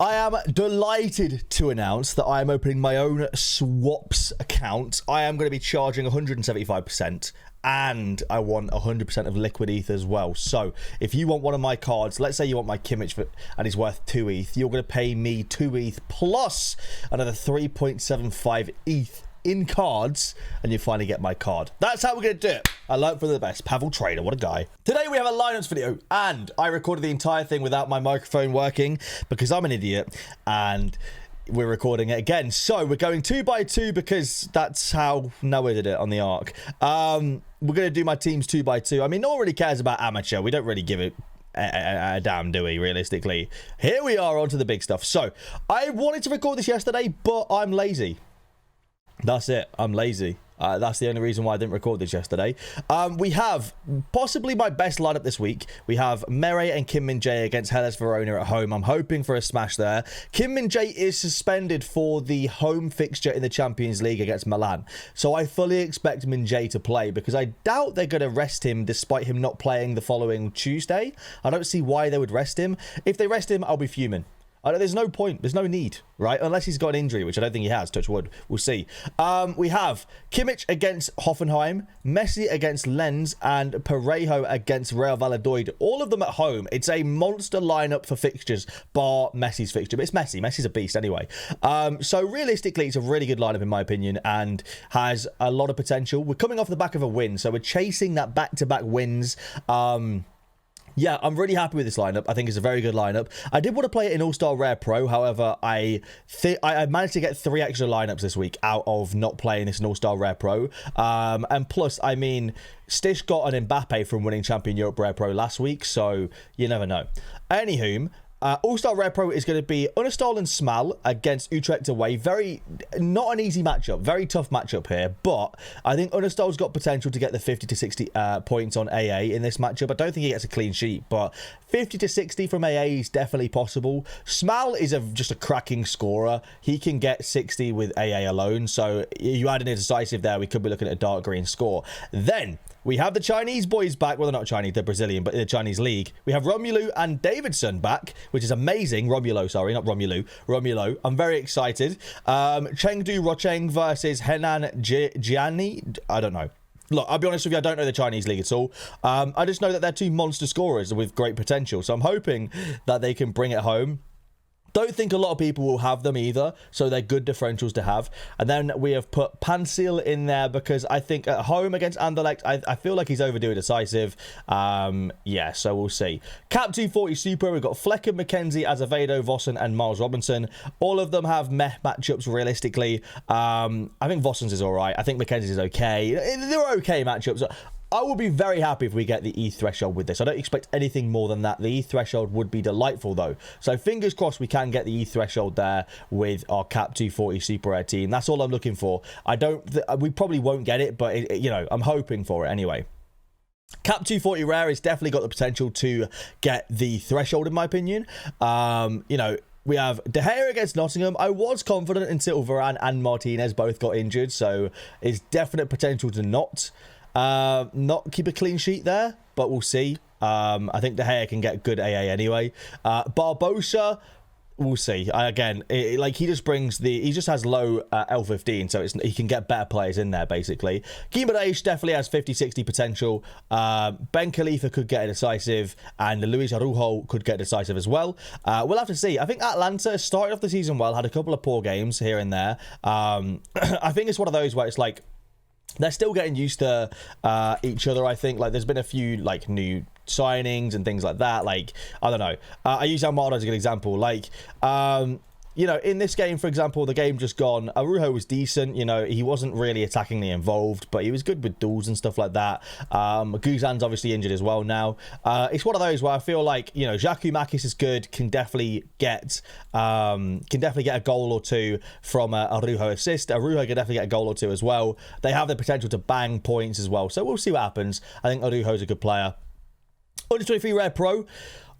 I am delighted to announce that I am opening my own swaps account. I am going to be charging 175%. And I want 100% of liquid ETH as well. So if you want one of my cards, let's say you want my Kimmich and he's worth 2 ETH, you're going to pay me 2 ETH plus another 3.75 ETH in cards, and you finally get my card. That's how we're going to do it. I learned from the best. Pavel Trader, what a guy. Today we have a lineups video, and I recorded the entire thing without my microphone working because I'm an idiot, and we're recording it again. So we're going 2 by 2 because that's how Noah did it on the Ark. We're going to do my teams 2 by 2. I mean, no one really cares about amateur. We don't really give it a damn, do we, realistically? Here we are, on to the big stuff. So I wanted to record this yesterday, but I'm lazy. That's it. I'm lazy. That's the only reason why I didn't record this yesterday. We have possibly my best lineup this week. We have Mere and Kim Min-jae against Hellas Verona at home. I'm hoping for a smash there. Kim Min-jae is suspended for the home fixture in the Champions League against Milan. So I fully expect Min-jae to play because I doubt they're going to rest him despite him not playing the following Tuesday. I don't see why they would rest him. If they rest him, I'll be fuming. There's no point. There's no need, right? Unless he's got an injury, which I don't think he has. Touch wood. We'll see. We have Kimmich against Hoffenheim, Messi against Lens, and Parejo against Real Valladolid. All of them at home. It's a monster lineup for fixtures, bar Messi's fixture. But it's Messi. Messi's a beast anyway. So realistically, it's a really good lineup in my opinion and has a lot of potential. We're coming off the back of a win, so we're chasing that back-to-back wins. Yeah, I'm really happy with this lineup. I think it's a very good lineup. I did want to play it in All-Star Rare Pro. However, I managed to get 3 extra lineups this week out of not playing this in All-Star Rare Pro. And plus, I mean, Stish got an Mbappe from winning Champion Europe Rare Pro last week, so you never know. Anywho, All-Star Rare Pro is going to be Unestal and Smal against Utrecht away. Not an easy matchup. Very tough matchup here. But I think Unestal's got potential to get the 50 to 60 points on AA in this matchup. I don't think he gets a clean sheet, but 50 to 60 from AA is definitely possible. Smal is just a cracking scorer. He can get 60 with AA alone. So you add in a decisive there, we could be looking at a dark green score. Then we have the Chinese boys back. Well, they're not Chinese, they're Brazilian, but in the Chinese league. We have Romelu and Davidson back, which is amazing. Romulo, sorry, not Romulo. Romulo. I'm very excited. Chengdu Rocheng versus Henan Jiani. I don't know. Look, I'll be honest with you, I don't know the Chinese league at all. I just know that they're 2 monster scorers with great potential. So I'm hoping that they can bring it home. Don't think a lot of people will have them either, so they're good differentials to have. And then we have put Pansil in there because I think at home against Anderlecht, I feel like he's overdue decisive. Yeah, so we'll see. Cap 240 Super, we've got Flecken, McKenzie, Azevedo, Vossen, and Miles Robinson. All of them have meh matchups realistically. I think Vossen's is all right. I think McKenzie's is okay. They're okay matchups. I will be very happy if we get the E threshold with this. I don't expect anything more than that. The E threshold would be delightful, though. So fingers crossed we can get the E threshold there with our Cap 240 Super Rare team. That's all I'm looking for. We probably won't get it, but, you know, I'm hoping for it anyway. Cap 240 Rare has definitely got the potential to get the threshold, in my opinion. You know, we have De Gea against Nottingham. I was confident until Varane and Martinez both got injured, so it's definite potential to not keep a clean sheet there, but we'll see. I think De Gea can get good AA anyway. Barbosa, we'll see. Again, like he just has low L15, so he can get better players in there basically. Guimaraes definitely has 50-60 potential. Ben Khalifa could get a decisive, and Luis Araujo could get decisive as well. We'll have to see. I think Atlanta started off the season well, had a couple of poor games here and there. I think it's one of those where it's like they're still getting used to each other. I think like there's been a few like new signings and things like that. Like I don't know. I use Almada as a good example. Like you know, in this game, for example, the game just gone, Araujo was decent. You know, he wasn't really attackingly involved, but he was good with duels and stuff like that. Guzan's obviously injured as well now. It's one of those where I feel like, you know, Giakoumakis is good, can definitely get a goal or two from Araujo assist. Araujo can definitely get a goal or two as well. They have the potential to bang points as well, so we'll see what happens. I think Araujo's a good player. Under 23 Rare Pro.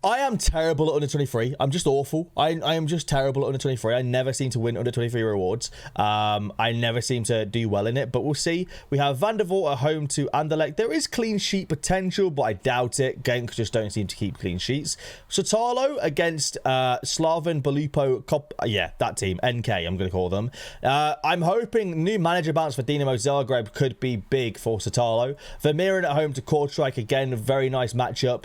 I am terrible at under 23. I'm just awful. I am just terrible at under 23. I never seem to win under 23 rewards. I never seem to do well in it, but we'll see. We have Van der Vaart at home to Anderlecht. There is clean sheet potential, but I doubt it. Genk just don't seem to keep clean sheets. Sorare against Slaven Belupo. Yeah, that team. NK, I'm going to call them. I'm hoping new manager bounce for Dinamo Zagreb could be big for Sorare. Vermeeren at home to Kortrijk. Again, a very nice matchup.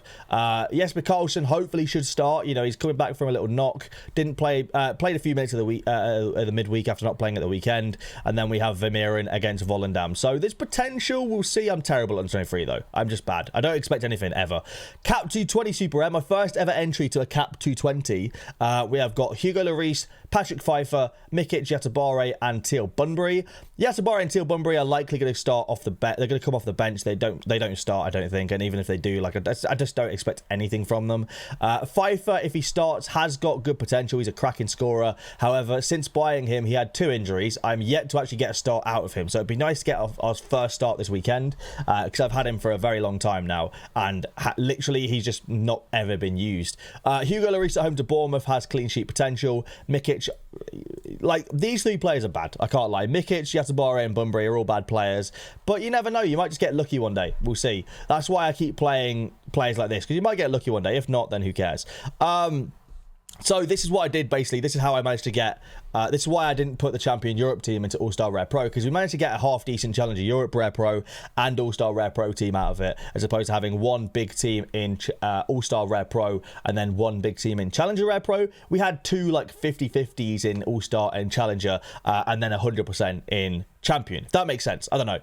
Jesper Karlsson hopefully should start. You know, he's coming back from a little knock. Didn't play, played a few minutes of the week, the midweek after not playing at the weekend. And then we have Vermeeren against Volendam. So there's potential. We'll see. I'm terrible at 23 though. I'm just bad. I don't expect anything ever. Cap 220 Super Rare, my first ever entry to a Cap 220. We have got Hugo Lloris, Patrick Pfeiffer, Mikic, Yatabare, and Teal Bunbury. Yatabare and Teal Bunbury are likely going to start off the bench. They're going to come off the bench. They don't start, I don't think. And even if they do, like I just don't expect anything from them. Pfeiffer, if he starts, has got good potential. He's a cracking scorer. However, since buying him, he had 2 injuries. I'm yet to actually get a start out of him. So it'd be nice to get our first start this weekend because I've had him for a very long time now. And literally, he's just not ever been used. Hugo Lloris at home to Bournemouth has clean sheet potential. Mikic, like these 3 players are bad. I can't lie. Mikic, Yatabare, and Bunbury are all bad players. But you never know. You might just get lucky one day. We'll see. That's why I keep playing players like this because you might get lucky one day. If not, then who cares? So this is what I did basically. This is how I managed to get. This is why I didn't put the Champion Europe team into All-Star Rare Pro, because we managed to get a half-decent Challenger Europe Rare Pro and All-Star Rare Pro team out of it, as opposed to having one big team in All-Star Rare Pro and then one big team in Challenger Rare Pro. We had 2 like 50-50s in All-Star and Challenger, and then 100% in Champion. If that makes sense. I don't know.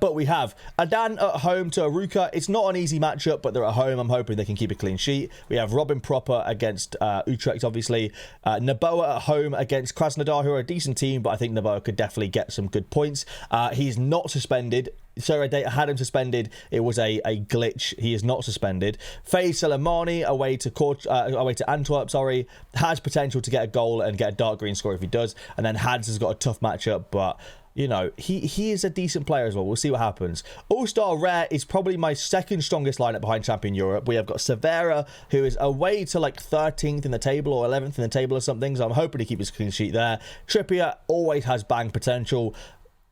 But we have Adan at home to Aruka. It's not an easy matchup, but they're at home. I'm hoping they can keep a clean sheet. We have Robin Proper against Utrecht, obviously. Naboa at home against Krasnodar, who are a decent team, but I think Naboa could definitely get some good points. He's not suspended. Sorare had him suspended. It was a glitch. He is not suspended. Faye Soleimani away to Antwerp, sorry, has potential to get a goal and get a dark green score if he does. And then Hads has got a tough matchup, but you know, he is a decent player as well. We'll see what happens. All-Star Rare is probably my second strongest lineup behind Champion Europe. We have got Severa, who is away to like 13th in the table or 11th in the table or something, so I'm hoping to keep his clean sheet there. Trippier always has bang potential.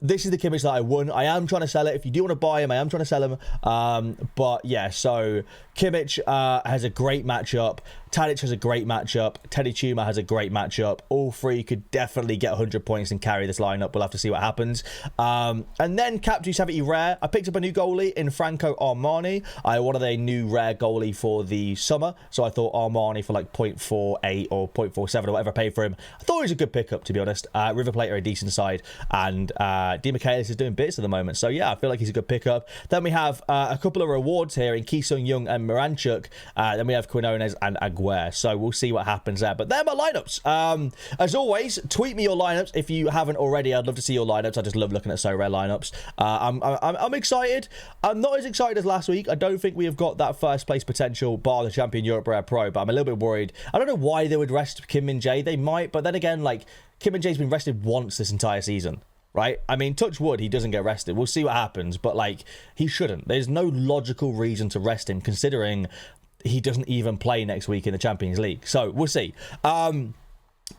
This is the Kimmich that I won. I am trying to sell it. If you do want to buy him, I am trying to sell him. But yeah, so Kimmich has a great matchup. Tadic has a great matchup. Teddy Tuma has a great matchup. All 3 could definitely get 100 points and carry this lineup. We'll have to see what happens. And then Cap 270 Rare. I picked up a new goalie in Franco Armani. I wanted a new rare goalie for the summer. So I thought Armani for like 0.48 or 0.47 or whatever I paid for him. I thought he was a good pickup, to be honest. River Plate are a decent side. And Di Michaelis is doing bits at the moment. So yeah, I feel like he's a good pickup. Then we have a couple of rewards here in Ki Sung Young and Miranchuk. Then we have Quinones and Aguirre. So we'll see what happens there. But they're my lineups. As always, tweet me your lineups if you haven't already. I'd love to see your lineups. I just love looking at so rare lineups. I'm excited. I'm not as excited as last week. I don't think we have got that first place potential bar the Champion Europe Rare Pro, but I'm a little bit worried. I don't know why they would rest Kim Min Jae. They might, but then again, like Kim Min Jae's been rested once this entire season. Right? I mean, touch wood, he doesn't get rested. We'll see what happens, but like, he shouldn't. There's no logical reason to rest him, considering he doesn't even play next week in the Champions League. So we'll see.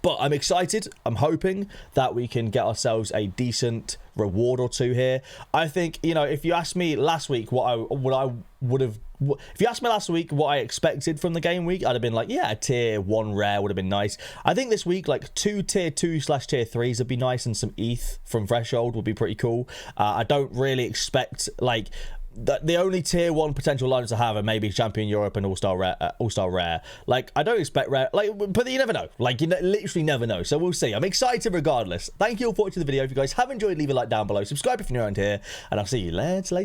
But I'm excited. I'm hoping that we can get ourselves a decent reward or 2 here. I think, you know, if you asked me last week if you asked me last week what I expected from the game week, I'd have been like, yeah, a tier 1 rare would have been nice. I think this week, like 2 tier 2/tier 3s would be nice, and some ETH from Threshold would be pretty cool. I don't really expect, like, the only tier 1 potential lineups I have are maybe Champion Europe and All-Star Rare. Like, I don't expect rare, like, but you never know. Like, you literally never know. So we'll see. I'm excited regardless. Thank you all for watching the video. If you guys have enjoyed, leave a like down below. Subscribe if you're new around here, and I'll see you later.